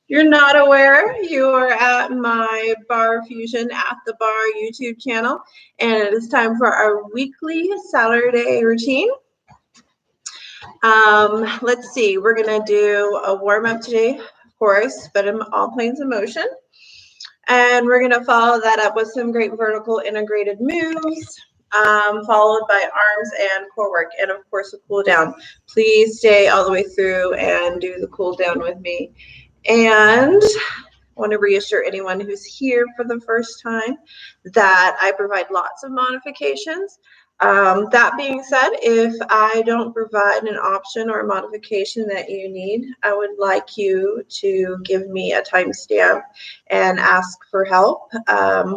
you're not aware, you are at my Bar Fusion at the Bar YouTube channel, and it is time for our weekly Saturday routine. Let's see, we're gonna do a warm-up today, of course, but in all planes of motion. And we're gonna follow that up with some great vertical integrated moves, followed by arms and core work, and of course a cool down. Please stay all the way through and do the cool down with me. And I want to reassure anyone who's here for the first time that I provide lots of modifications. That being said, if I don't provide an option or a modification that you need, I would like you to give me a timestamp and ask for help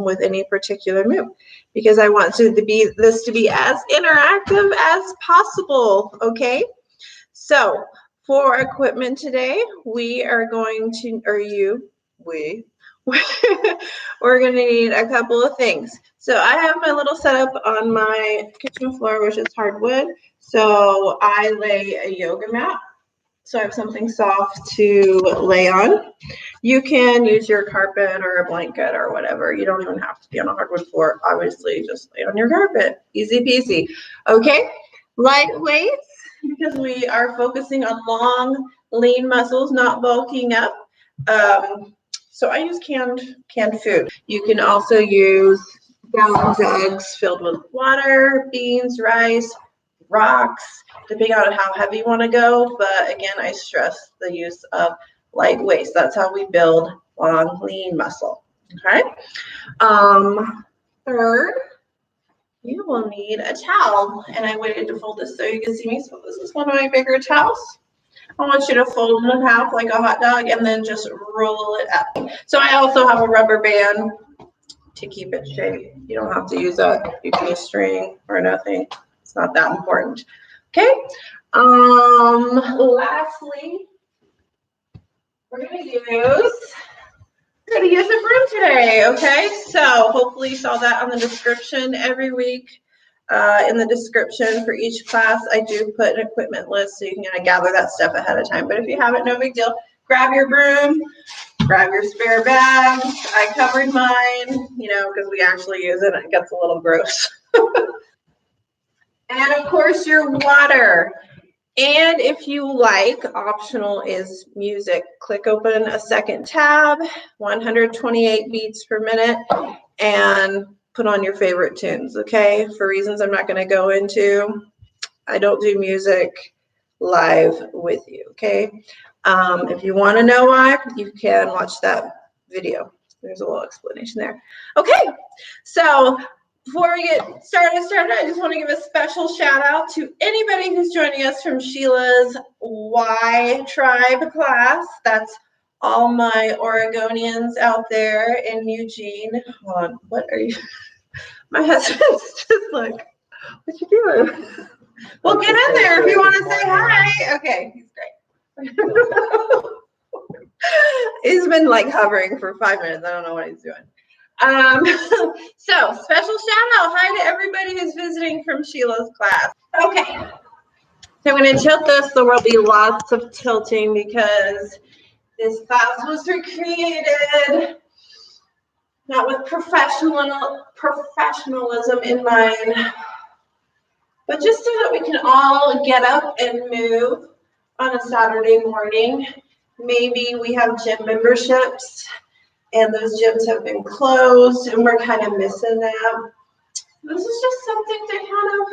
with any particular move, because I want this to be as interactive as possible, okay? So for equipment today, we are going to, we're going to need a couple of things. So I have my little setup on my kitchen floor, which is hardwood. So I lay a yoga mat. So I have something soft to lay on. You can use your carpet or a blanket or whatever. You don't even have to be on a hardwood floor. Obviously, just lay on your carpet. Easy peasy. Okay, lightweight, because we are focusing on long, lean muscles, not bulking up. So I use canned food. You can also use gallon jugs filled with water, beans, rice, rocks, depending on how heavy you want to go. But again, I stress the use of light weights. That's how we build long, lean muscle. Okay. Third, you will need a towel. And I waited to fold this so you can see me. So this is one of my bigger towels. I want you to fold it in half like a hot dog and then just roll it up. So I also have a rubber band to keep it straight. You don't have to use you can use string or nothing. It's not that important. Okay. Lastly, we're gonna use a broom today. Okay. So hopefully you saw that on the description. Every week in the description for each class, I do put an equipment list so you can kind of gather that stuff ahead of time. But if you haven't, no big deal. Grab your broom, grab your spare bags. I covered mine, because we actually use it. It gets a little gross. And of course, your water. And if you like, optional is music. Click open a second tab, 128 beats per minute, and put on your favorite tunes, okay? For reasons I'm not going to go into, I don't do music live with you, okay? If you want to know why, you can watch that video. There's a little explanation there. Okay, so before we get started, I just want to give a special shout out to anybody who's joining us from Sheila's Y Tribe class. That's all my Oregonians out there in Eugene. Hold on, what are you? My husband's just like, what you doing? Well, get in there if you want to say hi. Okay, he's great. He's been like hovering for 5 minutes. I don't know what he's doing. So special shout out. Hi to everybody who's visiting from Sheila's class. Okay. So I'm going to tilt this. There will be lots of tilting because this class was recreated not with professionalism in mind, but just so that we can all get up and move on a Saturday morning. Maybe we have gym memberships and those gyms have been closed and we're kind of missing that. This is just something to kind of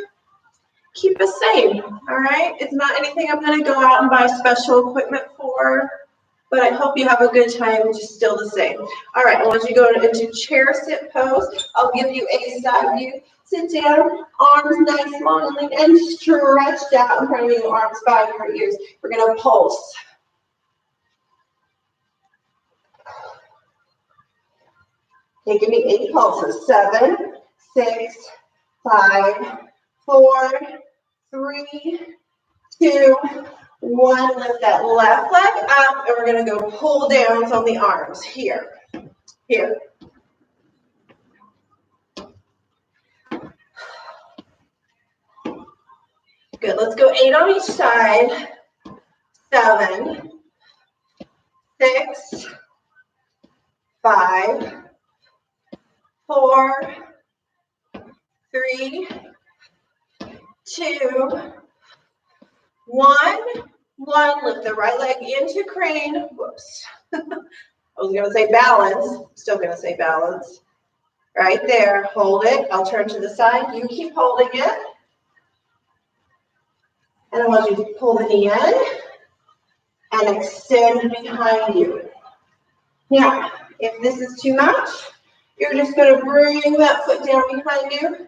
keep us sane, all right? It's not anything I'm going to go out and buy special equipment for, but I hope you have a good time, just still the same. All right, I want you to go into chair sit pose. I'll give you a side view. Sit down, arms nice, long, lean, and stretched out in front of you, arms by your ears. We're going to pulse. Okay, give me 8 pulses. 7, 6, 5, 4, 3, 2, 1. Lift that left leg up, and we're going to go pull downs on the arms. Here. Good. Let's go 8 on each side. 7, 6, 5, 4, 3, 2, 1. Lift the right leg into crane. Whoops. I was going to say balance. Still going to say balance. Right there. Hold it. I'll turn to the side. You keep holding it. And I want you to pull the knee in and extend behind you. Now, if this is too much, you're just going to bring that foot down behind you.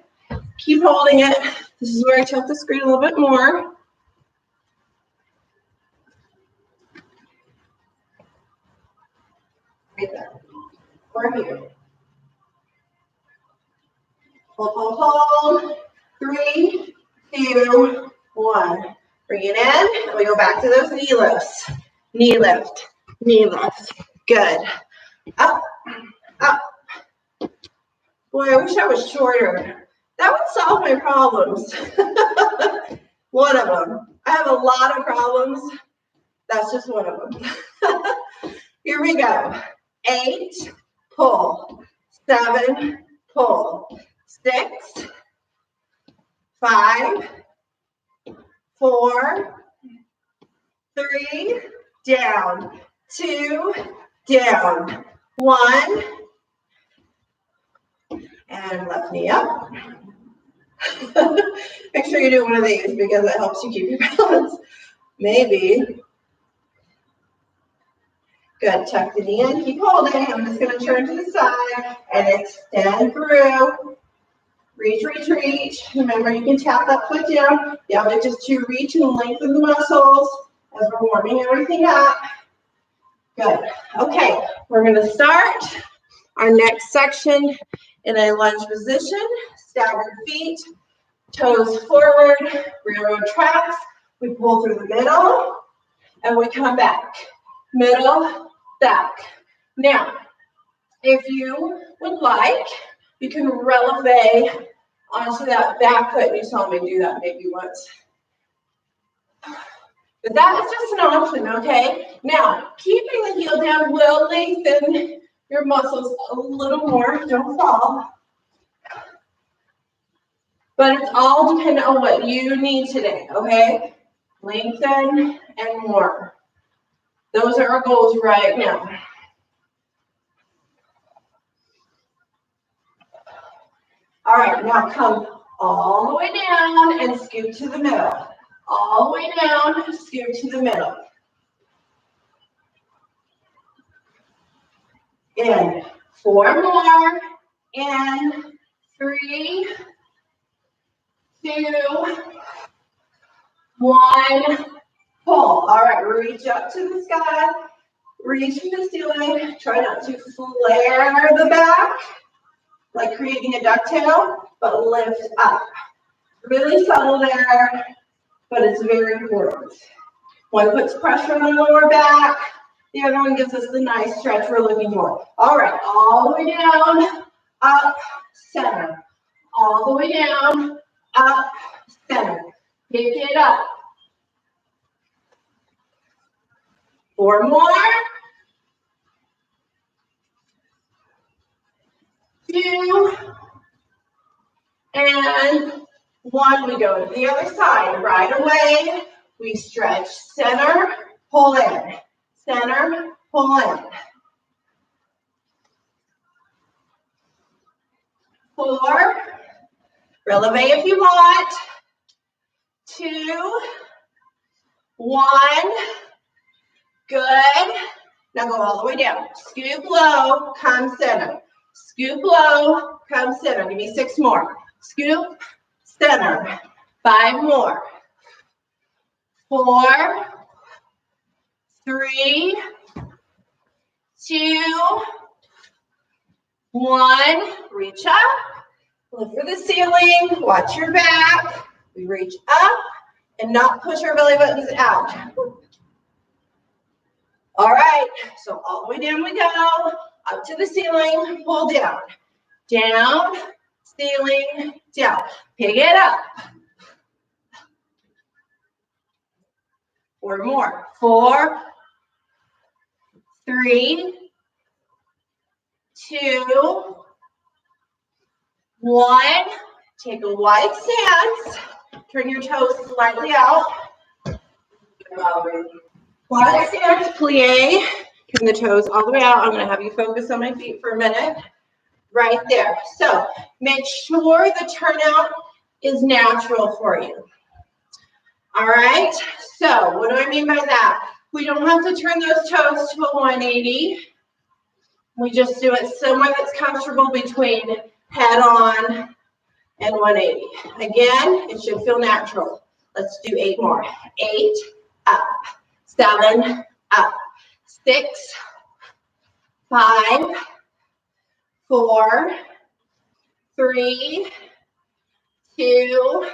Keep holding it. This is where I tilt the screen a little bit more. Right there. Or here. Hold. 3, 2, 1. Bring it in. And we go back to those knee lifts. Knee lift. Knee lift. Good. Up. Up. Boy, I wish I was shorter. That would solve my problems. One of them. I have a lot of problems. That's just one of them. Here we go. 8, pull. 7, pull. 6, 5, 4, 3, down. 2, down. 1, and left knee up. Make sure you do one of these because it helps you keep your balance. Maybe. Good. Tuck the knee in. Keep holding. I'm just going to turn to the side and extend through. Reach, reach, reach. Remember, you can tap that foot down. The object is to reach and lengthen the muscles as we're warming everything up. Good. Okay. We're going to start our next section in a lunge position. Staggered feet. Toes forward, railroad tracks. We pull through the middle, and we come back. Middle, back. Now, if you would like, you can releve onto that back foot. You saw me do that maybe once. But that is just an option, okay? Now, keeping the heel down will lengthen your muscles a little more. Don't fall. But it's all dependent on what you need today, okay? Lengthen and more. Those are our goals right now. All right, now come all the way down and scoot to the middle. All the way down, scoot to the middle. In. 4 more. In. 3, 2, 1. Pull. All right, reach up to the sky. Reach to the ceiling. Try not to flare the back, like creating a ducktail, but lift up. Really subtle there, but it's very important. One puts pressure on the lower back. The other one gives us the nice stretch we're looking for. All right, all the way down, up, center. All the way down, up, center. Pick it up. 4 more. 2, and 1. We go to the other side. Right away, we stretch center, pull in. Center, pull in. 4. Releve if you want. 2, 1. Good. Now go all the way down. Scoop low, come center. Scoop low, come center. Give me 6 more. Scoop, center. 5 more. 4, 3, 2, 1. Reach up. Look for the ceiling. Watch your back. We reach up and not push our belly buttons out. All right, so all the way down we go, up to the ceiling, pull down. Down, ceiling, down. Pick it up. 4 more. 4, 3, 2, 1. Take a wide stance. Turn your toes slightly out. Wide stance, plie. Turn the toes all the way out. I'm going to have you focus on my feet for a minute. Right there. So make sure the turnout is natural for you. All right. So what do I mean by that? We don't have to turn those toes to a 180. We just do it somewhere that's comfortable between head on and 180. Again, it should feel natural. Let's do 8 more. 8, up. 7, up. 6, 5, 4, 3, 2,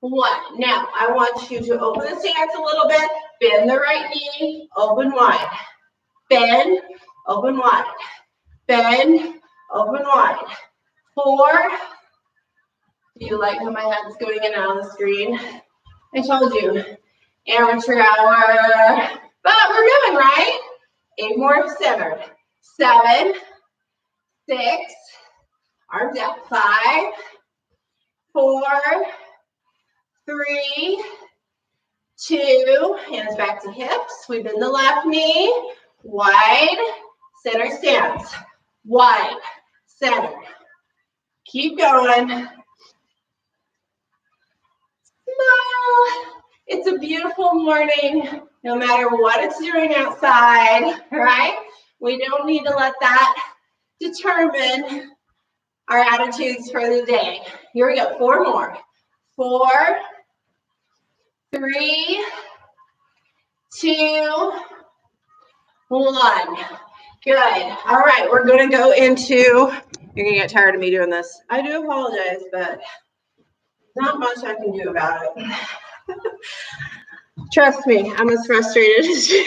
1. Now, I want you to open the stance a little bit. Bend the right knee, open wide. Bend, open wide. Bend, open wide. 4. Do you like how my head's going in and out of the screen? I told you, amateur hour. But we're doing right. 8 more centered. 7, 6, arms out. 5, 4, 3, 2, hands back to hips. We bend the left knee. Wide, center stance. Wide, center. Keep going. Smile. It's a beautiful morning, no matter what it's doing outside, right? We don't need to let that determine our attitudes for the day. Here we go. 4 more. 4, 3, 2, 1. Good. All right, we're going to go into, you're going to get tired of me doing this. I do apologize, but not much I can do about it. Trust me, I'm as frustrated as you.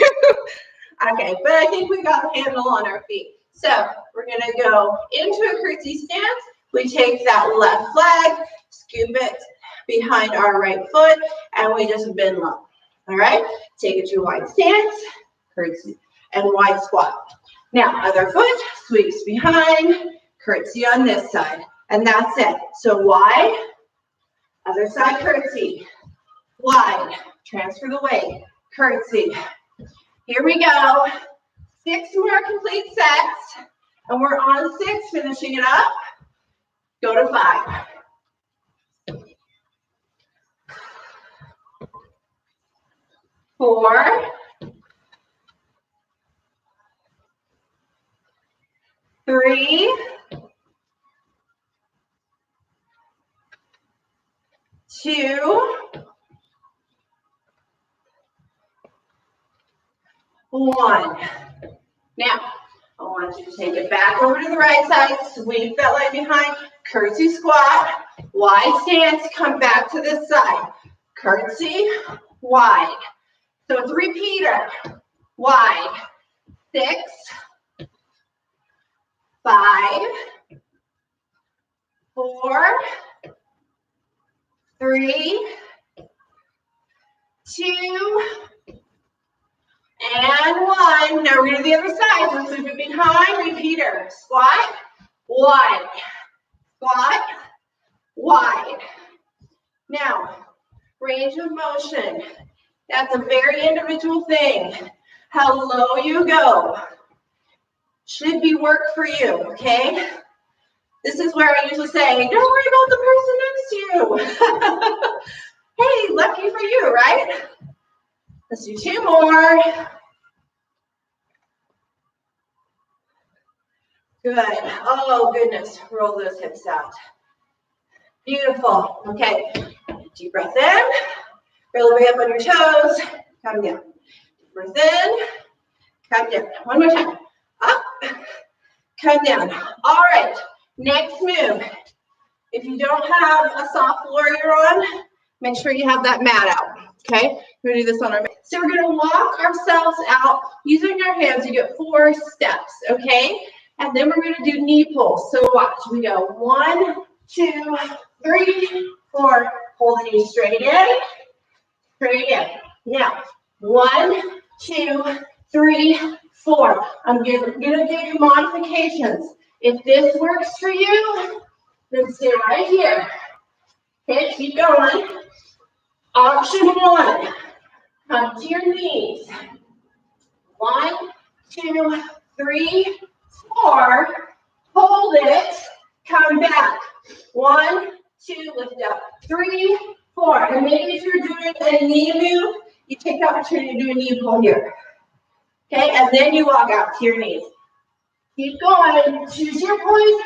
Okay, but I think we got a handle on our feet. So we're going to go into a curtsy stance. We take that left leg, scoop it behind our right foot, and we just bend low. All right? Take it to a wide stance, curtsy, and wide squat. Now, other foot sweeps behind, curtsy on this side, and that's it. So wide, other side curtsy, wide, transfer the weight, curtsy. Here we go. 6 more complete sets, and we're on 6, finishing it up. Go to 5. 4, 3, 2, 1. Now, I want you to take it back over to the right side, sweep that leg behind, curtsy squat, wide stance, come back to this side, curtsy, wide. So it's a repeater, wide, 6, 5, 4, 3, 2, and 1. Now we're going to the other side. So sweep it behind, repeater. Squat, wide. Squat, wide. Now, range of motion. That's a very individual thing. How low you go should be work for you, okay? This is where I usually say, don't worry about the person next to you. Hey, lucky for you, right? Let's do 2 more. Good. Oh, goodness. Roll those hips out. Beautiful. Okay. Deep breath in. Roll the way up on your toes. Come down. Deep breath in. Come down. One more time. Up. Come down. All right. Next move. If you don't have a soft floor you're on, make sure you have that mat out. Okay? We're going to do this on our mat. So we're going to walk ourselves out using our hands. You get 4 steps. Okay? And then we're going to do knee pulls. So watch. We go 1, 2, 3, 4. Pull the knee straight in. Straight in. Now, 1, 2, 3, 4. I'm gonna give you modifications. If this works for you, then stay right here. Okay, keep going. Option 1, come to your knees. 1, 2, 3, 4. Hold it. Come back. 1, 2, lift up. 3, 4. And maybe if you're doing a knee move, you take the opportunity to do a knee pull here. Okay, and then you walk out to your knees. Keep going. Choose your poison.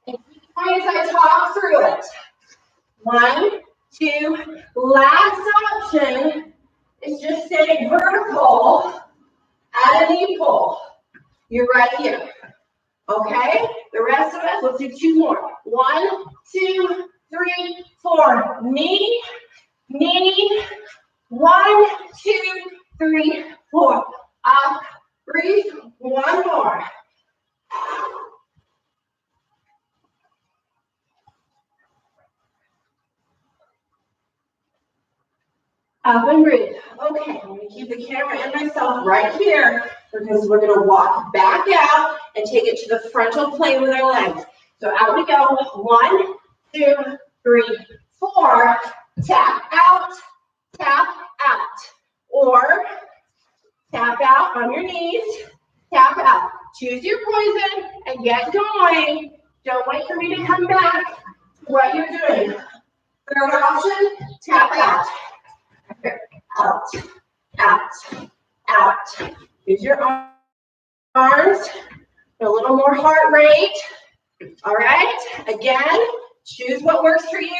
And keep going as I talk through it. 1, 2. Last option is just stay vertical at a knee pull. You're right here. Okay? The rest of us, let's do 2 more. 1, 2, 3, 4. Knee, knee. 1, 2, 3, 4. Up, breathe. 1 more. Up and breathe. Okay, I'm going to keep the camera and myself right here because we're going to walk back out and take it to the frontal plane with our legs. So out we go. 1, 2, 3, 4. Tap out, tap out. Or tap out on your knees, tap out. Choose your poison and get going. Don't wait for me to come back to what you're doing. Third option, tap out. Out, out, out. Use your arms, a little more heart rate. All right, again, choose what works for you.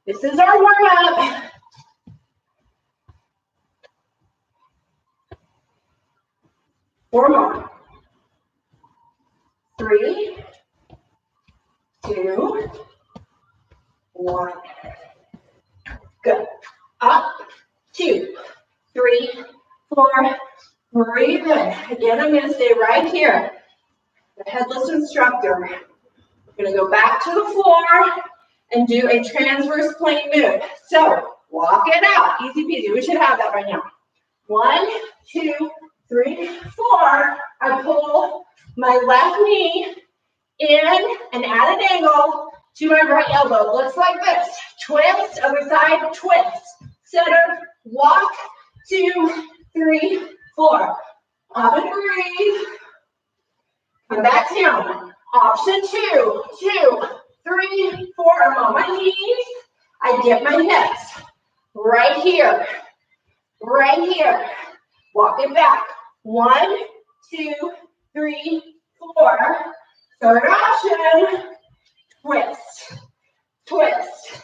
This is our warm-up. Four more. 3, 2, 1. Good. Up, 2, 3, 4. Breathe in. Again, I'm going to stay right here. The headless instructor. We're going to go back to the floor and do a transverse plane move. So walk it out. Easy peasy. We should have that right now. 1, 2, 3, 4. I pull my left knee in and at an angle to my right elbow. Looks like this. Twist, other side, twist. Center, walk, 2, 3, 4. Up and breathe. Come back down. Option 2, 2, 3, 4. I'm on my knees. I get my hips. Right here. Right here. Walk it back. 1, 2, 3, 4. Third option. Twist. Twist.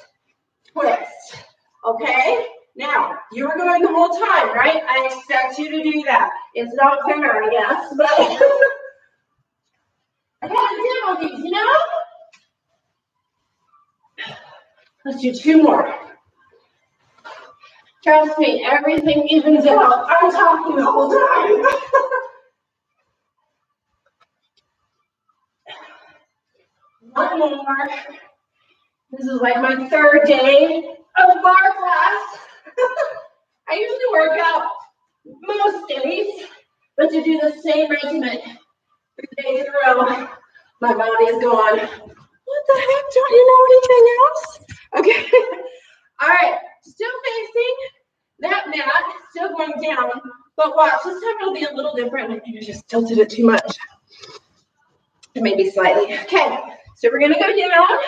Twist. Okay? Now, you were going the whole time, right? I expect you to do that. It's not fair, I guess, but I had to demo these, you know? Let's do 2 more. Trust me, everything evens out. I'm talking the whole time. One more. This is like my 3rd day of bar class. I usually work out most days, but to do the same regimen 3 days in a row, my body is going, what the heck? Don't you know anything else? Okay. All right. Still facing that mat, still going down, but watch, this time it'll be a little different. You just tilted it too much. Maybe slightly. Okay, so we're gonna go down.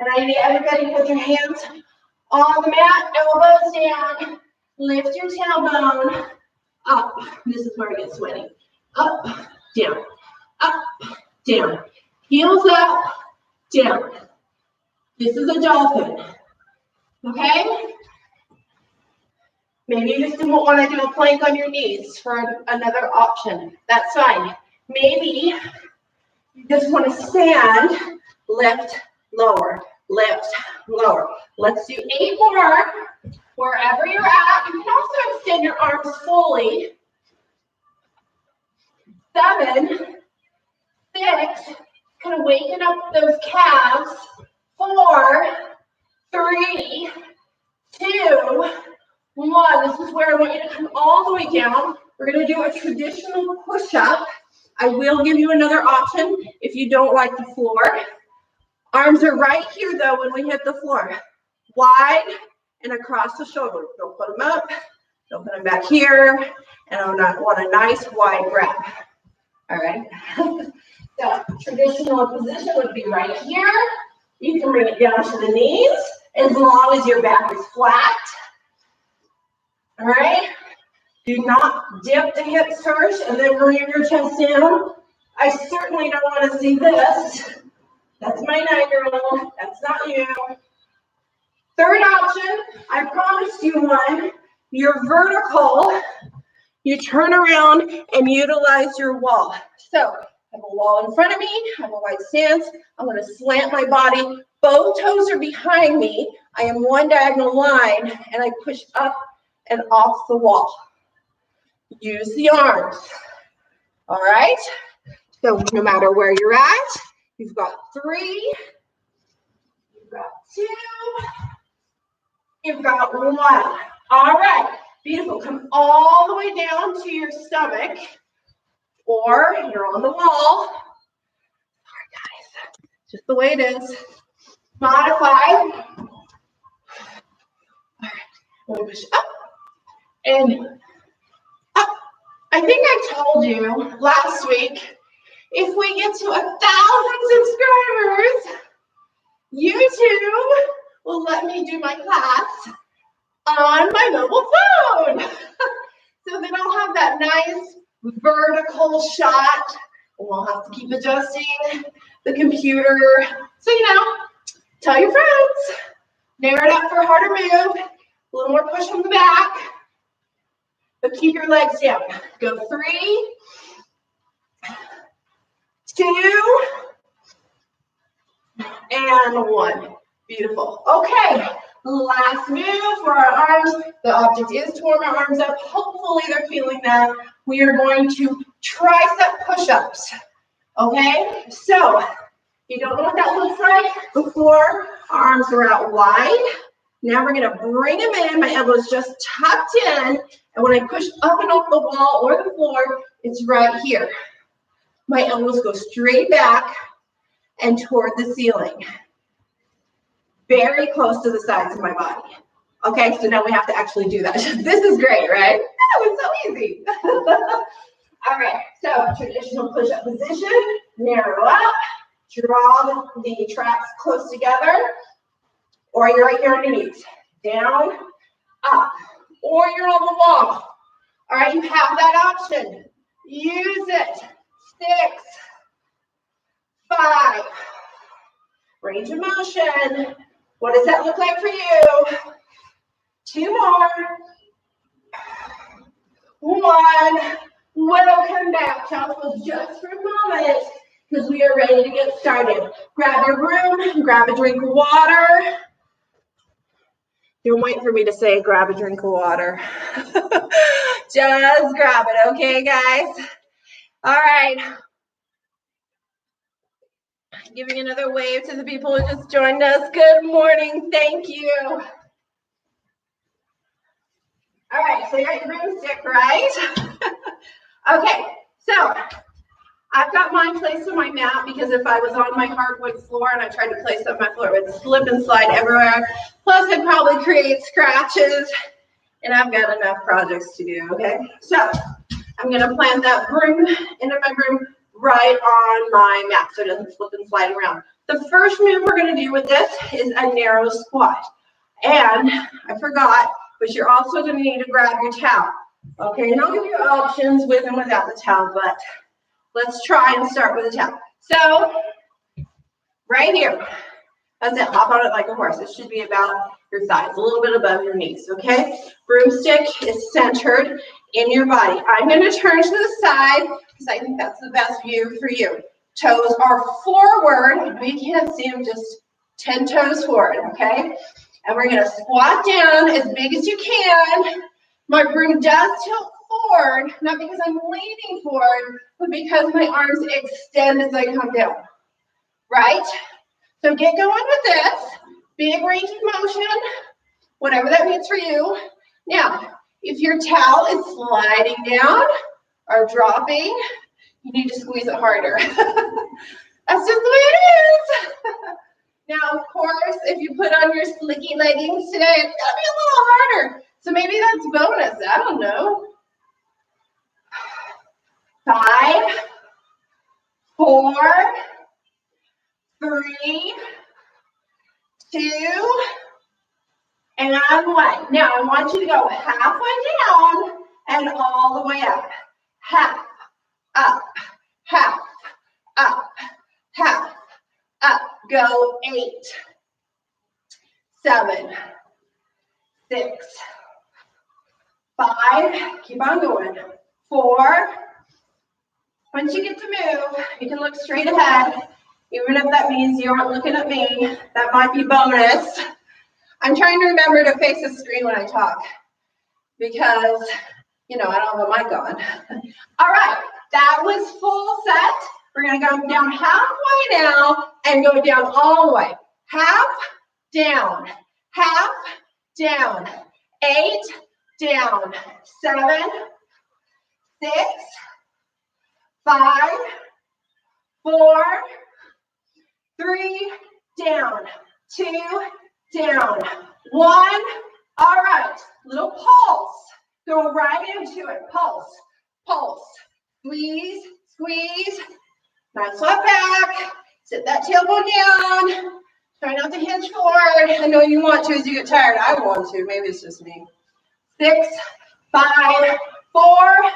And I need everybody to put your hands on the mat, elbows down, lift your tailbone, up. This is where I get sweaty. Up, down, up, down. Heels up, down. This is a dolphin. Okay? Maybe you just didn't want to do a plank on your knees for another option. That's fine. Maybe you just want to stand, lift, lower, lift, lower. Let's do 8 more. Wherever you're at, you can also extend your arms fully. 7, 6, kind of waking up those calves. 4, 3, 2, 1. This is where I want you to come all the way down we're gonna do a traditional push-up. I will give you another option if you don't like the floor. Arms are right here though when we hit the floor. Wide and across the shoulder. Don't put them up, don't put them back here, and I want a nice wide grab. All right. So traditional position would be right here. You can bring it down to the knees as long as your back is flat. All right. Do not dip the hips first and then bring your chest down. I certainly don't want to see this. That's my 9-year-old. That's not you. Third option, I promised you one. You're vertical. You turn around and utilize your wall. So I have a wall in front of me. I have a wide stance. I'm going to slant my body. Both toes are behind me. I am one diagonal line, and I push up and off the wall. Use the arms. All right? So no matter where you're at, you've got 3, you've got 2, you've got 1. All right, beautiful. Come all the way down to your stomach, or you're on the wall. Sorry, guys, just the way it is. Modify. All right, we'll push up and up. I think I told you last week, if we get to 1,000 subscribers, YouTube will let me do my class on my mobile phone. So then I'll have that nice vertical shot. We'll have to keep adjusting the computer. So, tell your friends. Narrow it up for a harder move. A little more push from the back. But keep your legs down. Go 3, 2, and 1. Beautiful. Okay, last move for our arms. The object is to warm our arms up. Hopefully they're feeling that. We are going to tricep push-ups. Okay, so if you don't know what that looks like, before our arms are out wide. Now we're going to bring them in. My elbows just tucked in. And when I push up and off the wall or the floor, it's right here. My elbows go straight back and toward the ceiling. Very close to the sides of my body. Okay, so now we have to actually do that. This is great, right? That was so easy. All right, so traditional push-up position, narrow up, draw the traps close together, or you're right here underneath. Down, up, or you're on the wall. All right, you have that option. Use it. 6, 5. Range of motion. What does that look like for you? 2 more. 1. Welcome back. Child's pose just for a moment because we are ready to get started. Grab your broom, grab a drink of water. Don't wait for me to say grab a drink of water. Just grab it, okay, guys? All right. Giving another wave to the people who just joined us. Good morning. Thank you. All right, so you got your broomstick, right? Okay, so I've got mine placed on my mat because if I was on my hardwood floor and I tried to place it on my floor, it would slip and slide everywhere. Plus, it'd probably create scratches, and I've got enough projects to do, okay? So I'm gonna plant that broom into my broom right on my mat so it doesn't slip and slide around. The first move we're gonna do with this is a narrow squat. And I forgot, but you're also gonna need to grab your towel. Okay, and I'll give you options with and without the towel, but let's try and start with a towel. So, right here, that's it, hop on it like a horse. It should be about your thighs, a little bit above your knees, okay? Broomstick is centered in your body. I'm gonna turn to the side because I think that's the best view for you. Toes are forward. We can't see them, just 10 toes forward, okay? And we're gonna squat down as big as you can. My broom does tilt forward, not because I'm leaning forward, but because my arms extend as I come down, right? So get going with this. Big range of motion, whatever that means for you. Now, If your towel is sliding down or dropping, you need to squeeze it harder. That's just the way it is. Now, of course, if you put on your slicky leggings today, it's gonna be a little harder. So maybe that's bonus, I don't know. 5, 4, 3, 2, and 1. Now I want you to go halfway down and all the way up. Half, up, half, up, half, up. Go 8, 7, 6, 5, keep on going. 4, once you get to move, you can look straight ahead, even if that means you aren't looking at me. That might be bonus. I'm trying to remember to face the screen when I talk because, you know, I don't have a mic on. All right, that was full set. We're gonna go down halfway now and go down all the way. Half, down, half, down, 8, down, 7, 6, 5, 4, 3, down, 2, down, 1. All right, little pulse. Go right into it. Pulse, pulse, squeeze, squeeze. Nice left back. Sit that tailbone down. Try not to hinge forward. I know you want to as you get tired. I want to. Maybe it's just me. 6, 5, 4,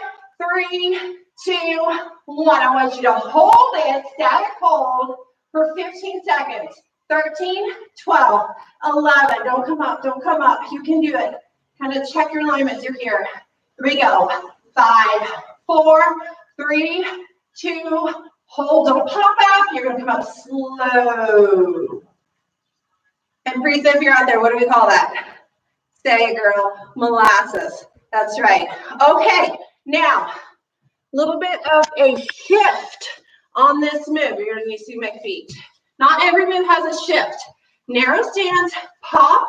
3, 2, 1. I want you to hold it, static hold for 15 seconds. 13, 12, 11. Don't come up. Don't come up. You can do it. Kind of check your alignment as you're here. Here we go. 5, 4, 3, 2, hold. Don't pop out. You're going to come up slow. And breathe if you're out there. What do we call that? Say it, girl. Molasses. That's right. Okay. Now, a little bit of a shift on this move. You're going to need to see my feet. Not every move has a shift. Narrow stance, pop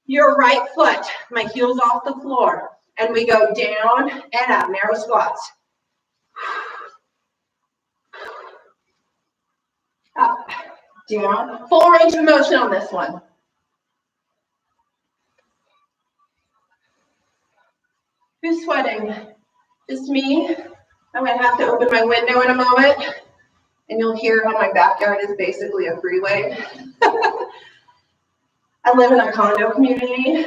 your right foot. My heel's off the floor. And we go down and up, narrow squats. Up, down, full range of motion on this one. Who's sweating? Just me? I'm gonna have to open my window in a moment. And you'll hear how my backyard is basically a freeway. I live in a condo community.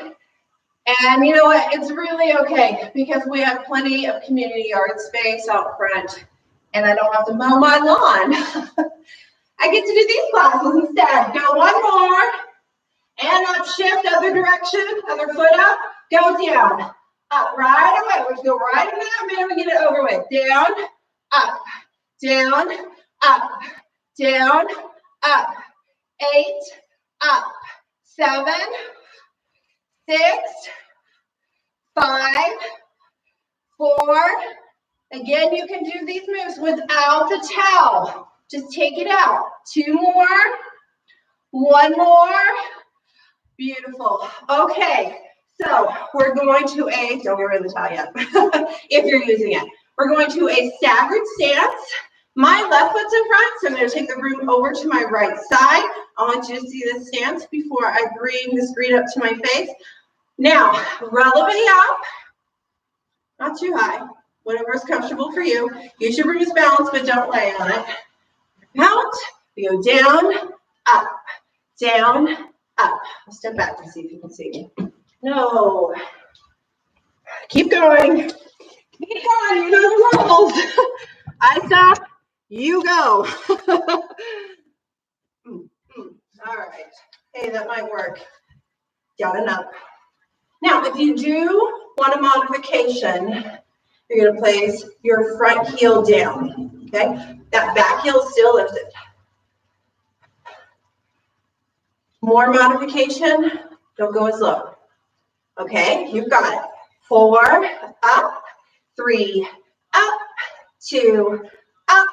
And you know what? It's really okay because we have plenty of community yard space out front. And I don't have to mow my lawn. I get to do these classes instead. Go one more. And up, shift, other direction, other foot up. Go down. Up, right away. We go right in that minute. We get it over with. Down, up, down, up, down, up, 8, up, 7, 6, 5, 4. Again, you can do these moves without the towel. Just take it out. 2 more. 1 more. Beautiful. Okay, so we're going to don't get rid of the towel yet, if you're using it. We're going to a staggered stance. My left foot's in front, so I'm going to take the broom over to my right side. I want you to see this stance before I bring the screen up to my face. Now, relevate up, not too high, whatever is comfortable for you. Use your broom's balance, but don't lay on it. Out, we go down, up, down, up. I'll step back to see if you can see me. No. Keep going. Keep going, you know the rules. I stop. You go. All right. Hey, that might work. Down and up. Now, if you do want a modification, you're going to place your front heel down. Okay? That back heel is still lifted. More modification, don't go as low. Okay? You've got it. 4, up, 3, up, 2, up,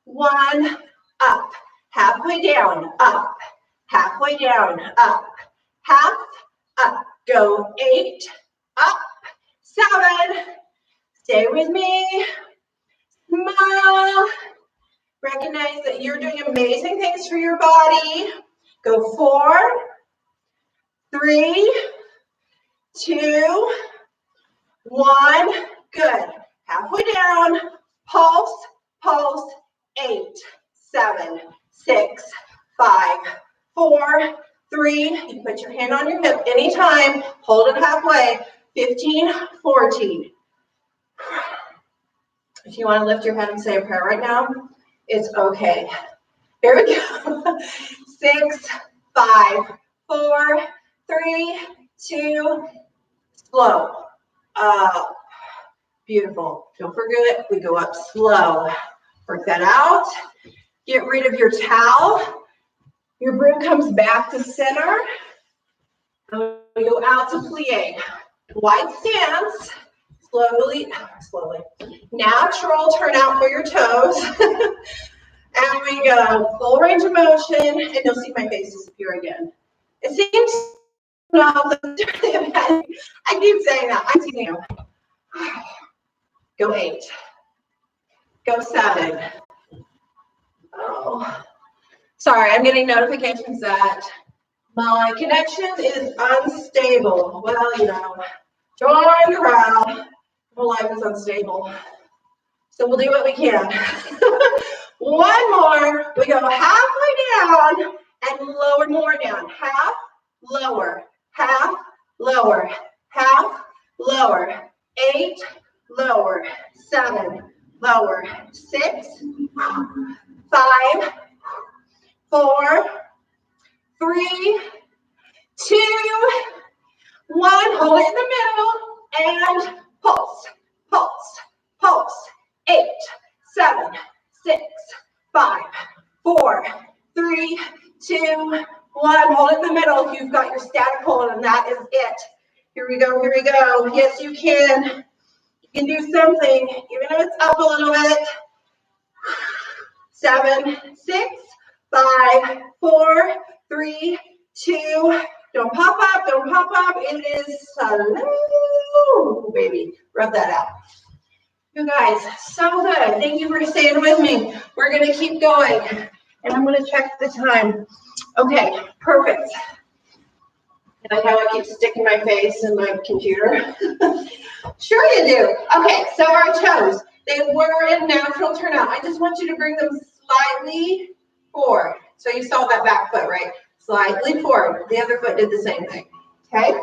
1, up, halfway down, up, halfway down, up, half, up, go 8, up, 7. Stay with me. Smile. Recognize that you're doing amazing things for your body. Go 4, 3, 2, 1. Good. Halfway down. Pulse, pulse. 8, 7, 6, 5, 4, 3. You can put your hand on your hip anytime. Hold it halfway. 15, 14. If you want to lift your head and say a prayer right now, it's okay. Here we go. 6, 5, 4, 3, 2. Slow. Up. Beautiful. Don't forget, we go up slow. Work that out. Get rid of your towel. Your broom comes back to center. We go out to plie. Wide stance. Slowly. Natural turn out for your toes. And we go full range of motion, and you'll see my face disappear again. It seems I keep saying that. I'm teasing you. Go 8. Go 7. Oh, sorry, I'm getting notifications that my connection is unstable. Well, you know, join the crowd. My life is unstable. So we'll do what we can. One more. We go halfway down and lower more down. Half, lower, half, lower, half, lower. 8, lower. 7, lower. 6, 5, 4, 3, 2, 1. Hold it in the middle and pulse, pulse, pulse. 8, 7, 6, 5, 4, 3, 2, 1. Hold it in the middle. You've got your static hold, and that is it. Here we go. Here we go. Yes, you can. You can do something, even if it's up a little bit. 7, 6, 5, 4, 3, 2. Don't pop up. Don't pop up. It is slow, baby. Rub that out. You guys, so good. Thank you for staying with me. We're going to keep going. And I'm going to check the time. Okay, perfect. And I know I keep sticking my face in my computer. Sure you do. Okay, so our toes, they were in natural turnout. I just want you to bring them slightly forward. So you saw that back foot, right? Slightly forward. The other foot did the same thing. Okay?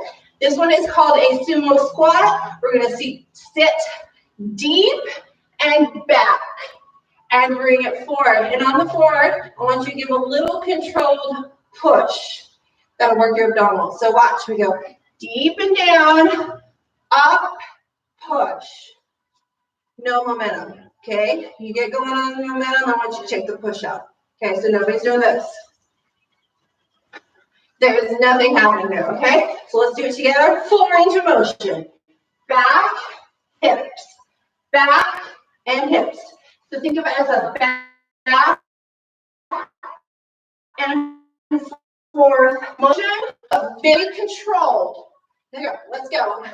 This one is called a sumo squat. We're going to sit deep and back and bring it forward. And on the forward, I want you to give a little controlled push. That'll work your abdominals. So watch, we go deep and down, up, push. No momentum, okay? You get going on the momentum, I want you to take the push up. Okay, so nobody's doing this. There's nothing happening there, okay? So let's do it together. Full range of motion. Back, hips. Back and hips. So think of it as a back and forth motion, but very controlled. There you go. Let's go.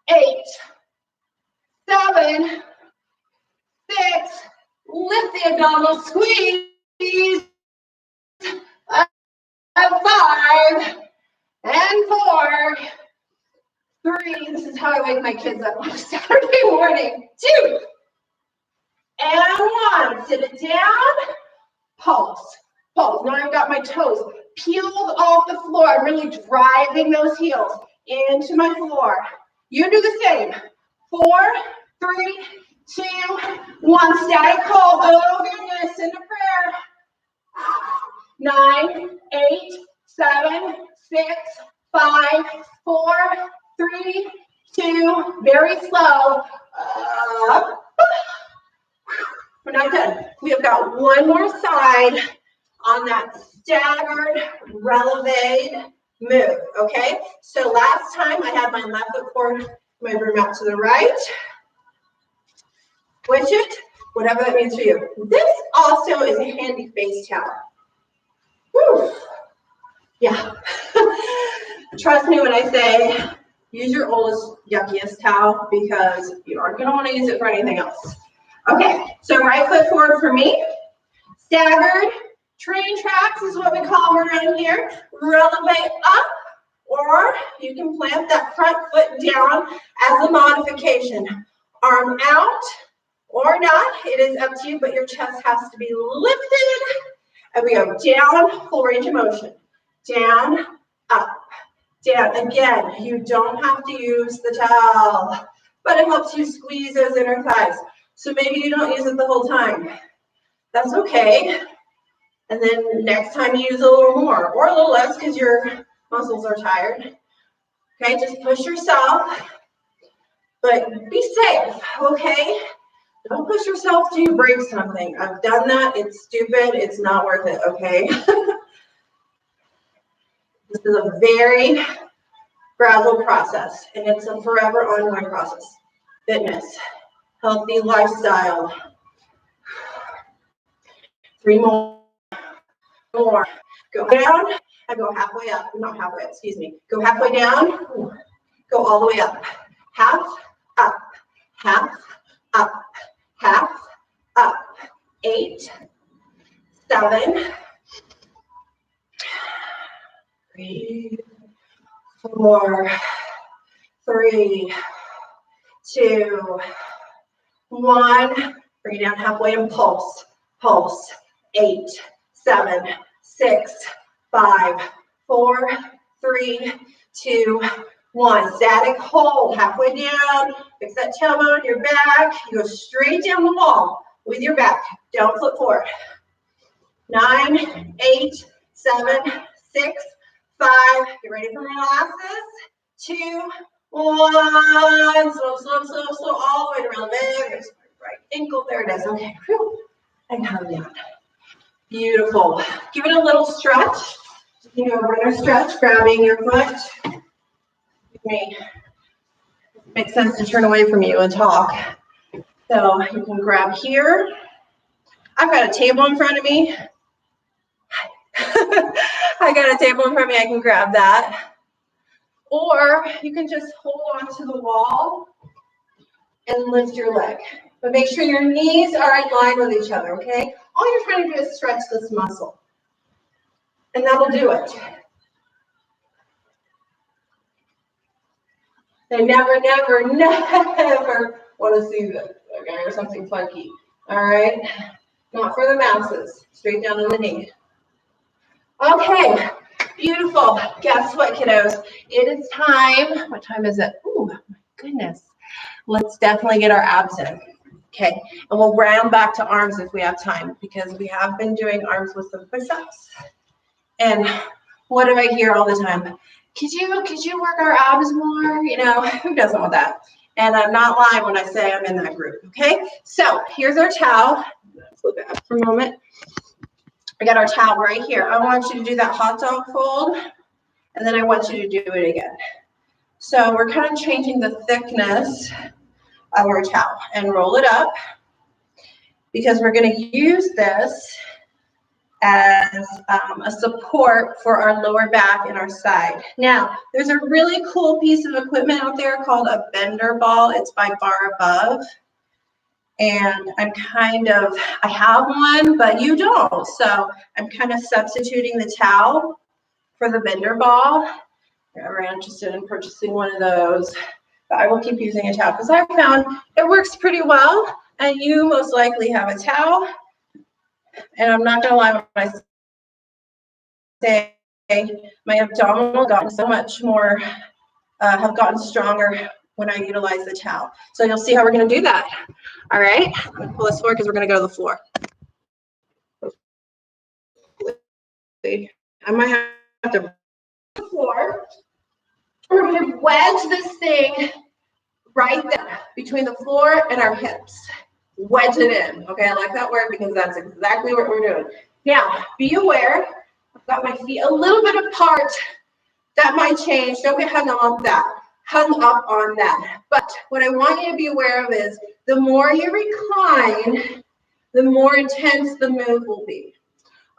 8, 7, 6. Lift the abdominal squeeze. 5 and 4, 3. This is how I wake my kids up on Saturday morning. 2 and 1. Sit it down. Pulse. Pulse. Now I've got my toes peeled off the floor. I'm really driving those heels into my floor. You do the same. 4, 3, 2, 1. Static hold. Oh goodness. Into prayer. 9, 8, 7, 6, 5, 4, 3, 2. Very slow. We're not done. We have got one more side on that staggered releve move, okay? So last time I had my left foot forward, my broom out to the right. Switch it, whatever that means for you. This also is a handy face towel. Whew. Yeah. Trust me when I say use your oldest, yuckiest towel because you aren't going to want to use it for anything else. Okay, so right foot forward for me. Staggered train tracks is what we call them around here. Relevate up, or you can plant that front foot down as a modification. Arm out or not, it is up to you, but your chest has to be lifted. And we go down, full range of motion. Down, up, down. Again, you don't have to use the towel, but it helps you squeeze those inner thighs. So maybe you don't use it the whole time. That's okay. And then next time you use a little more or a little less because your muscles are tired. Okay, just push yourself, but be safe, okay? Don't push yourself till you break something. I've done that. It's stupid. It's not worth it, okay? This is a very gradual process, and it's a forever ongoing process. Fitness, healthy lifestyle. 3 more. Go down and go halfway up. Not halfway up, excuse me. Go halfway down. Go all the way up. Half, up, half, up, half, up. 8, 7, 3, 4, 3, 2, 1. Bring it down halfway and pulse. Pulse. 8, 7, 6, 5, 4, 3, 2, 1. Static hold. Halfway down. Fix that tailbone, your back. You go straight down the wall with your back. Don't flip forward. 9, 8, 7, 6, 5. Get ready for my glasses. 2, 1. Slow, slow, slow, slow. All the way around the leg. There's my right ankle. There it is. Okay. Whew. And come down. Beautiful. Give it a little stretch. You know, runner stretch, grabbing your foot. Makes sense to turn away from you and talk. So you can grab here. I've got a table in front of me. I got a table in front of me. I can grab that. Or you can just hold on to the wall and lift your leg. But make sure your knees are in line with each other, okay? All you're trying to do is stretch this muscle. And that'll do it. They never, never, never want to see this, okay, or something funky. All right? Not for the masses. Straight down on the knee. Okay, beautiful. Guess what, kiddos? It is time. What time is it? Oh, my goodness. Let's definitely get our abs in. Okay, and we'll round back to arms if we have time, because we have been doing arms with some push-ups. And what do I hear all the time? Could you work our abs more? You know, who doesn't want that? And I'm not lying when I say I'm in that group, okay? So here's our towel. Let's look it up for a moment. I got our towel right here. I want you to do that hot dog fold, and then I want you to do it again. So we're kind of changing the thickness of our towel and roll it up, because we're going to use this as a support for our lower back and our side. Now, there's a really cool piece of equipment out there called a bender ball. It's by Barre. And I have one, but you don't. So I'm kind of substituting the towel for the bender ball. If you're ever interested in purchasing one of those, but I will keep using a towel because I found it works pretty well. And you most likely have a towel. And I'm not going to lie when I say my abdominal gotten so much more, have gotten stronger when I utilize the towel. So you'll see how we're going to do that. All right, I'm going to pull this forward because we're going to go to the floor. I might have to the floor. We're going to wedge this thing right there between the floor and our hips. Wedge it in. Okay, I like that word because that's exactly what we're doing. Now, be aware, I've got my feet a little bit apart. That might change. Don't get hung up on that. But what I want you to be aware of is the more you recline, the more intense the move will be.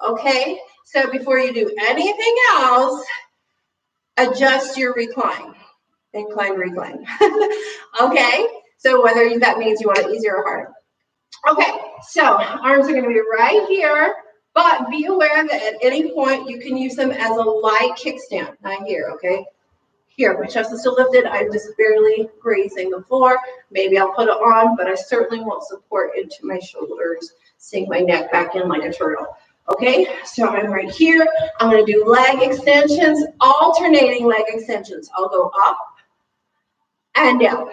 Okay? So before you do anything else, adjust your recline. incline, recline. Okay, so whether that means you want it easier or harder. Okay, so arms are going to be right here, but be aware that at any point you can use them as a light kickstand. Not here, okay? Here, my chest is still lifted. I'm just barely grazing the floor. Maybe I'll put it on, but I certainly won't support into my shoulders, sink my neck back in like a turtle. Okay, so I'm right here. I'm going to do leg extensions, alternating leg extensions. I'll go up and down,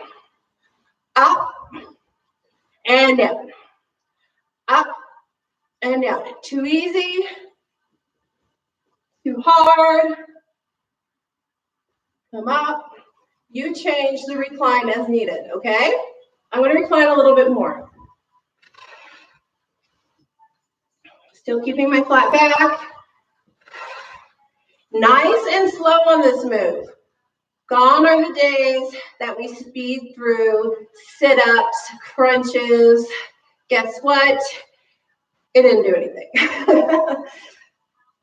up and down, up and down. Too easy, too hard. Come up. You change the recline as needed, okay? I'm going to recline a little bit more. Still keeping my flat back. Nice and slow on this move. Gone are the days that we speed through sit-ups, crunches. Guess what? It didn't do anything.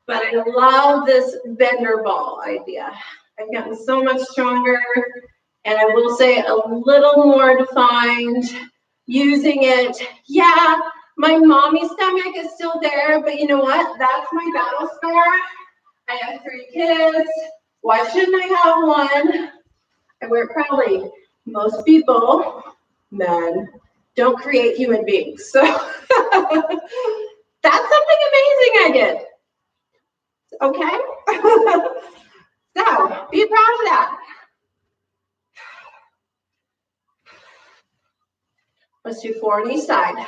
But I love this bender ball idea. I've gotten so much stronger, and I will say a little more defined using it. Yeah, my mommy stomach is still there, but you know what? That's my battle scar. I have 3 kids. Why shouldn't I have one? I wear it proudly. Most people, men, don't create human beings. So that's something amazing I did. Okay? So be proud of that. Let's do 4 on each side.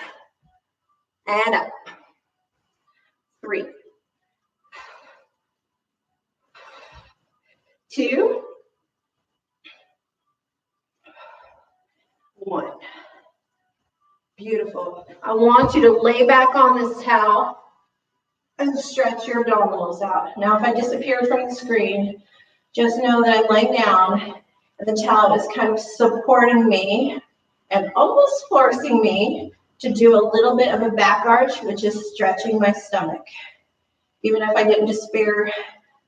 And up. 3. 2. 1. Beautiful. I want you to lay back on this towel and stretch your abdominals out. Now, if I disappear from the screen, just know that I'm laying down and the towel is kind of supporting me and almost forcing me to do a little bit of a back arch, which is stretching my stomach. Even if I didn't despair,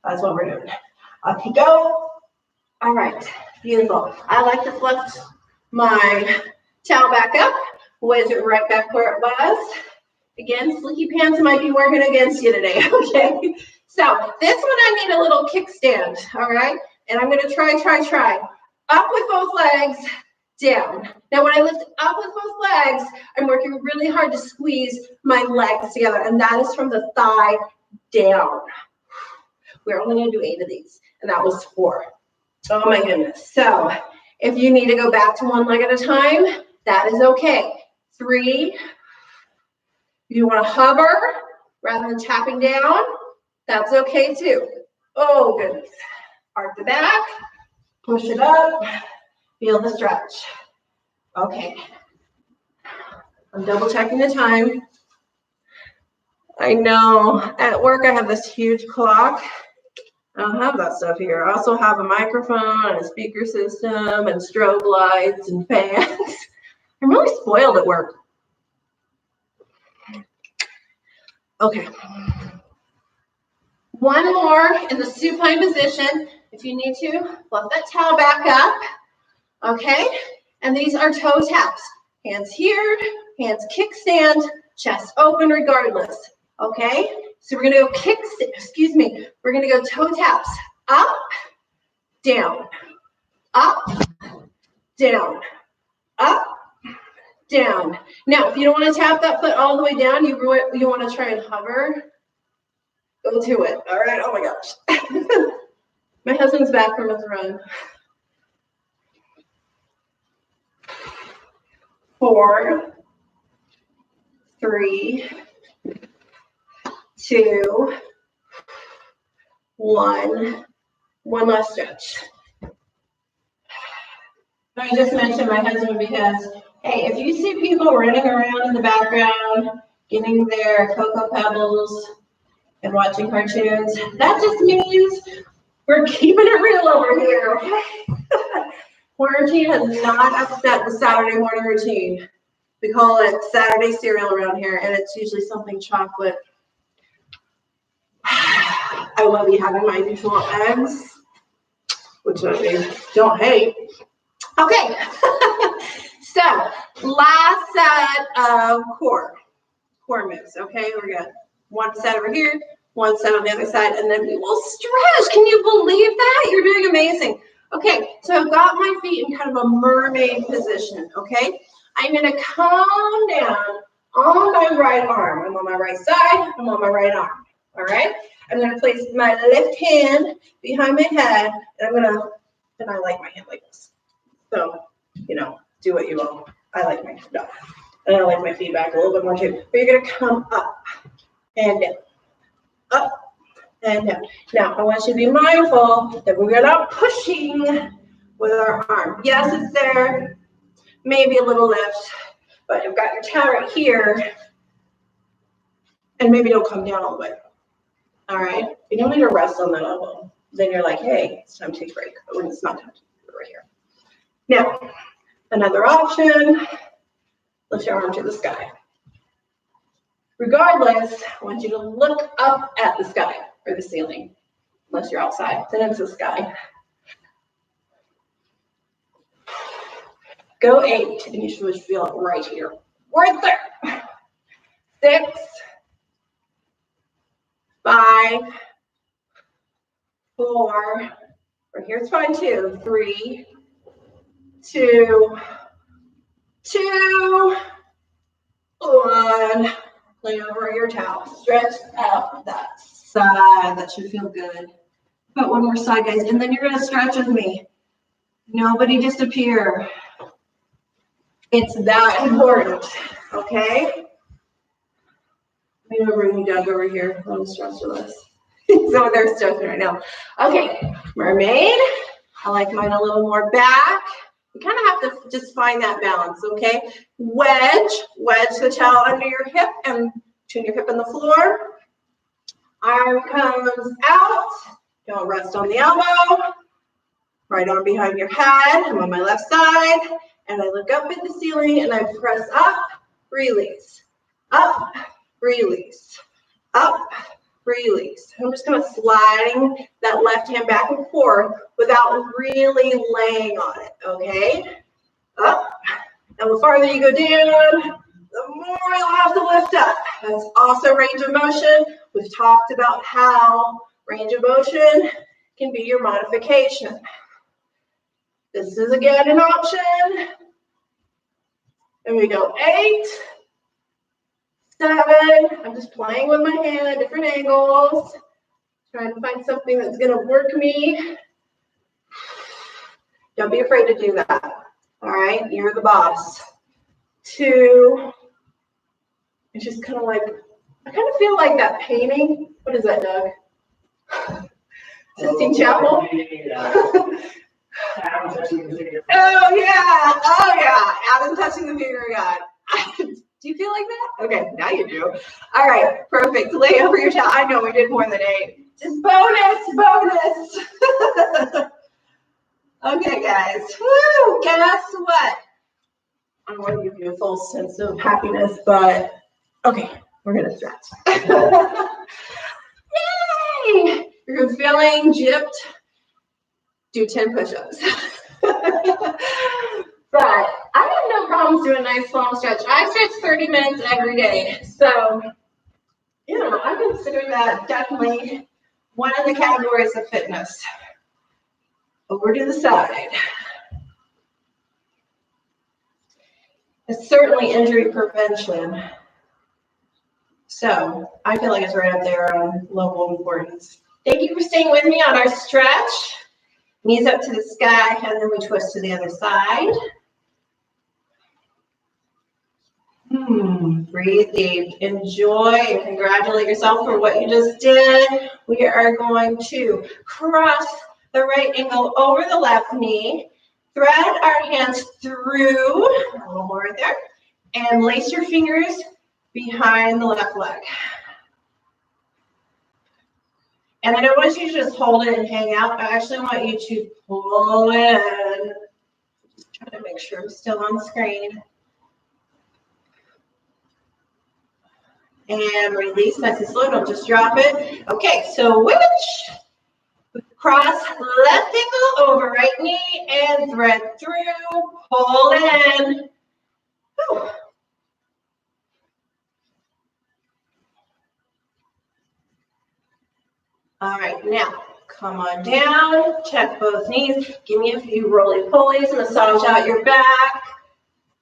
that's what we're doing. Up you go. All right, beautiful. I like to flex my towel back up, wedge it right back where it was. Again, slinky pants might be working against you today, okay? So this one I need a little kickstand, all right? And I'm gonna try. Up with both legs, down. Now when I lift up with both legs, I'm working really hard to squeeze my legs together, and that is from the thigh down. We're only gonna do 8 of these, and that was 4. Oh my goodness. So if you need to go back to 1 leg at a time, that is okay. 3. If you want to hover rather than tapping down, that's okay too. Oh goodness. Arc the back, push it up, feel the stretch. Okay. I'm double checking the time. I know at work I have this huge clock. I don't have that stuff here. I also have a microphone and a speaker system and strobe lights and fans. I'm really spoiled at work. Okay. 1 more in the supine position. If you need to, fluff that towel back up. Okay. And these are toe taps. Hands here, hands kickstand, chest open regardless. Okay. So we're going to go we're going to go toe taps. Up, down, up, down, up, down. Now, if you don't want to tap that foot all the way down, you want to try and hover. Go to it. All right. Oh my gosh. My husband's back from his run. 4, 3, 2, 1. One last stretch. I just mentioned my husband because, hey, if you see people running around in the background, getting their Cocoa Pebbles and watching cartoons, that just means we're keeping it real over here, okay? Quarantine has not upset the Saturday morning routine. We call it Saturday cereal around here, and it's usually something chocolate. I will be having my usual eggs which I don't hate. Okay, so last set of core moves, okay? We're gonna one set over here, one set on the other side, and then we will stretch. Can you believe that? You're doing amazing. Okay, so I've got my feet in kind of a mermaid position, okay? I'm gonna come down on my right arm. I'm on my right side, I'm on my right arm, all right? I'm gonna place my left hand behind my head, and I like my hand like this. So, you know, do what you will. I like my hand up. And I like my feet back a little bit more too. But you're gonna come up and down, up and down. Now, I want you to be mindful that we're not pushing with our arm. Yes, it's there, maybe a little lift, but you've got your towel right here, and maybe don't come down all the way. All right? You don't need to rest on that elbow. Then you're like, hey, it's time to take a break. But when it's not time to do it right here. Now, another option, lift your arm to the sky. Regardless, I want you to look up at the sky or the ceiling. Unless you're outside, then it's the sky. Go 8, and you should feel it right here. Right there. 6, 5, 4, or here's fine too. 3, 2, 1. Lay over your towel. Stretch out that side. That should feel good. But one more side, guys, and then you're gonna stretch with me. Nobody disappear. It's that important, okay? I'm gonna bring Doug over here. Let him stretch with us. So they're stretching right now. Okay, mermaid. I like mine a little more back. You kind of have to just find that balance, okay? Wedge the towel under your hip and between your hip and the floor. Arm comes out. Don't rest on the elbow. Right arm behind your head. I'm on my left side. And I look up at the ceiling and I press up, release. Up, release. Up, release. I'm just kind of sliding that left hand back and forth without really laying on it, okay? Up. And the farther you go down, the more you'll have to lift up. That's also range of motion. We've talked about how range of motion can be your modification. This is again an option. And we go 8, 7. I'm just playing with my hand at different angles, trying to find something that's going to work me. Don't be afraid to do that. All right, you're the boss. 2. It's just kind of like, I kind of feel like that painting. What is that, Doug? Sistine Chapel? Oh yeah, Adam touching the finger of God. Do you feel like that? Okay, now you do. All right, perfect. Lay over your towel. I know we did more than 8. Just bonus. Okay, guys. Woo! Guess what? I want to give you a full sense of happiness, but okay, we're gonna stretch. Yay! You're feeling gypped. Do 10 push-ups. But I have no problems doing a nice long stretch. I stretch 30 minutes every day. So, you know, I consider that definitely one of the categories of fitness. Over to the side. It's certainly injury prevention. So I feel like it's right up there on level of importance. Thank you for staying with me on our stretch. Knees up to the sky, and then we twist to the other side. Breathe deep. Enjoy and congratulate yourself for what you just did. We are going to cross the right ankle over the left knee. Thread our hands through, a little more right there, and lace your fingers behind the left leg. And I don't want you to just hold it and hang out. I actually want you to pull in. Just trying to make sure I'm still on screen. And release nice and slow. Don't just drop it. Okay, so switch. Cross left ankle over right knee and thread through. Pull in. Whew. All right, now come on down, check both knees. Give me a few roly-polies, massage out your back.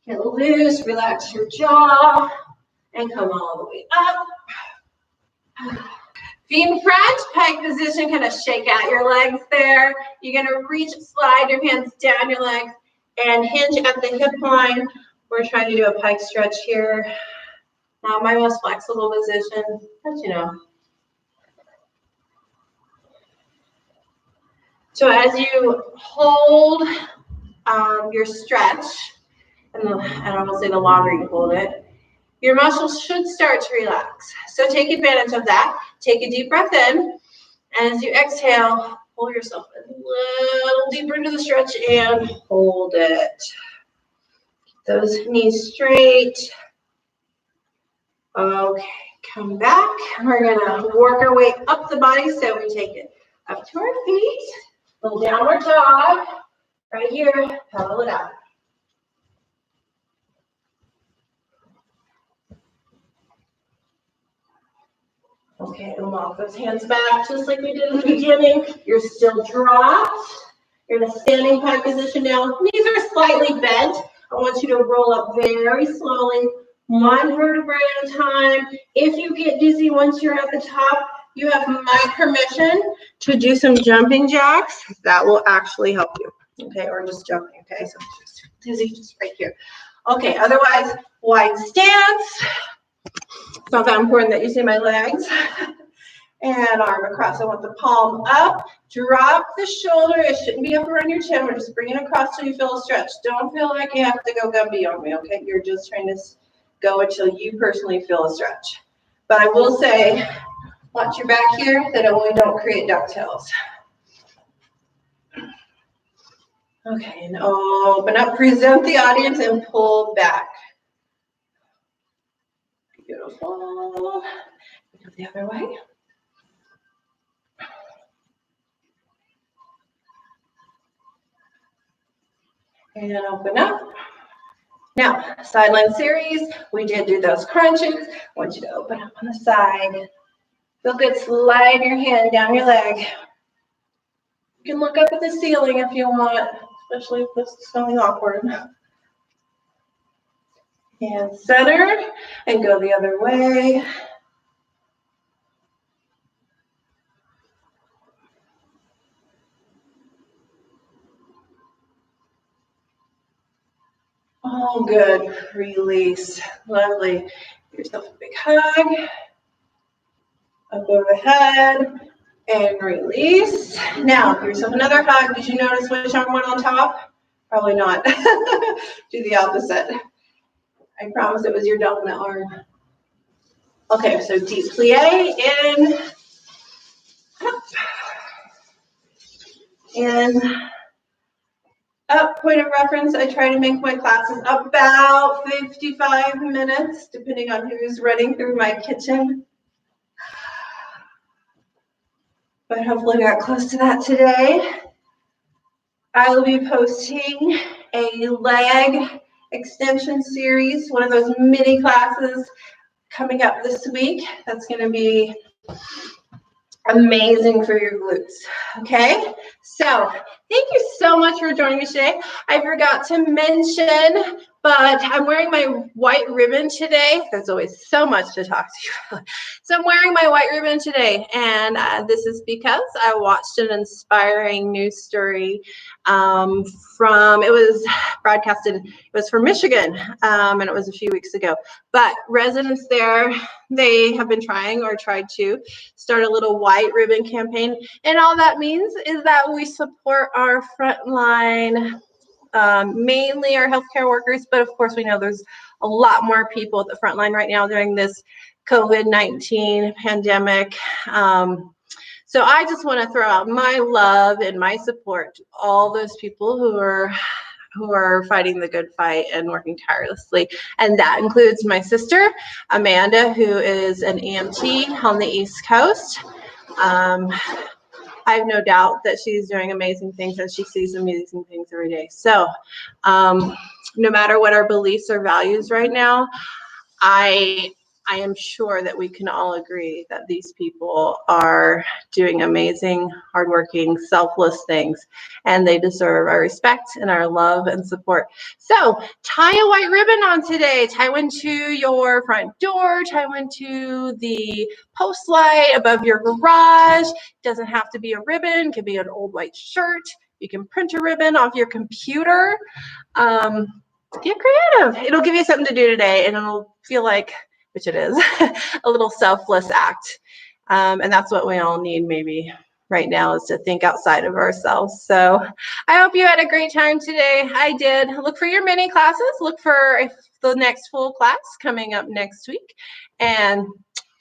Get loose, relax your jaw, and come all the way up. Feet in front, pike position, kind of shake out your legs there. You're gonna reach, slide your hands down your legs, and hinge at the hip line. We're trying to do a pike stretch here. Not my most flexible position, but you know. So as you hold your stretch, and I will say the longer you hold it, your muscles should start to relax. So take advantage of that. Take a deep breath in. And as you exhale, pull yourself a little deeper into the stretch and hold it. Keep those knees straight. Okay, come back. We're gonna work our way up the body. So we take it up to our feet. Little downward dog. Right here, pedal it out. Okay, and walk those hands back just like we did in the beginning. You're still dropped. You're in a standing pike position now. Knees are slightly bent. I want you to roll up very slowly, one vertebrae at a time. If you get dizzy once you're at the top, you have my permission to do some jumping jacks. That will actually help you, okay? Or just jumping, okay? So just dizzy, just right here. Okay, otherwise, wide stance. It's not that important that you see my legs. And arm across. I want the palm up. Drop the shoulder. It shouldn't be up around your chin. We're just bringing it across till you feel a stretch. Don't feel like you have to go Gumby on me, okay? You're just trying to go until you personally feel a stretch. But I will say, watch your back here, that we don't create ducktails. Okay, and open up, present the audience, and pull back. Beautiful. Go the other way. And open up. Now, sideline series. We did do those crunches. I want you to open up on the side. Feel good. Slide your hand down your leg. You can look up at the ceiling if you want, especially if this is feeling awkward. And center and go the other way. Oh, good. Release. Lovely. Give yourself a big hug. Up overhead and release. Now, give yourself another hug. Did you notice which arm went on top? Probably not. Do the opposite. I promise it was your dominant arm. Okay, so deep plie in. Up. And up. Point of reference, I try to make my classes about 55 minutes, depending on who's running through my kitchen. But hopefully we got close to that today. I will be posting a leg extension series, one of those mini classes coming up this week. That's going to be amazing for your glutes. Okay, so thank you so much for joining me today. I forgot to mention, but I'm wearing my white ribbon today. There's always so much to talk to you about. So I'm wearing my white ribbon today, and this is because I watched an inspiring news story it was broadcasted, it was from Michigan, and it was a few weeks ago. But residents there, they have been tried to start a little white ribbon campaign. And all that means is that we support our frontline, mainly our healthcare workers, but of course we know there's a lot more people at the front line right now during this COVID-19 pandemic. So I just want to throw out my love and my support to all those people who are fighting the good fight and working tirelessly. And that includes my sister, Amanda, who is an EMT on the East Coast. I have no doubt that she's doing amazing things and she sees amazing things every day. So no matter what our beliefs or values right now, I am sure that we can all agree that these people are doing amazing, hardworking, selfless things, and they deserve our respect and our love and support. So tie a white ribbon on today. Tie one to your front door, tie one to the post light above your garage. It doesn't have to be a ribbon, it could be an old white shirt. You can print a ribbon off your computer. Get creative. It'll give you something to do today, and it'll feel like, which it is, a little selfless act. And that's what we all need maybe right now, is to think outside of ourselves. So I hope you had a great time today. I did. Look for your mini classes. Look for the next full class coming up next week. And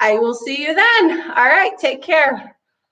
I will see you then. All right. Take care.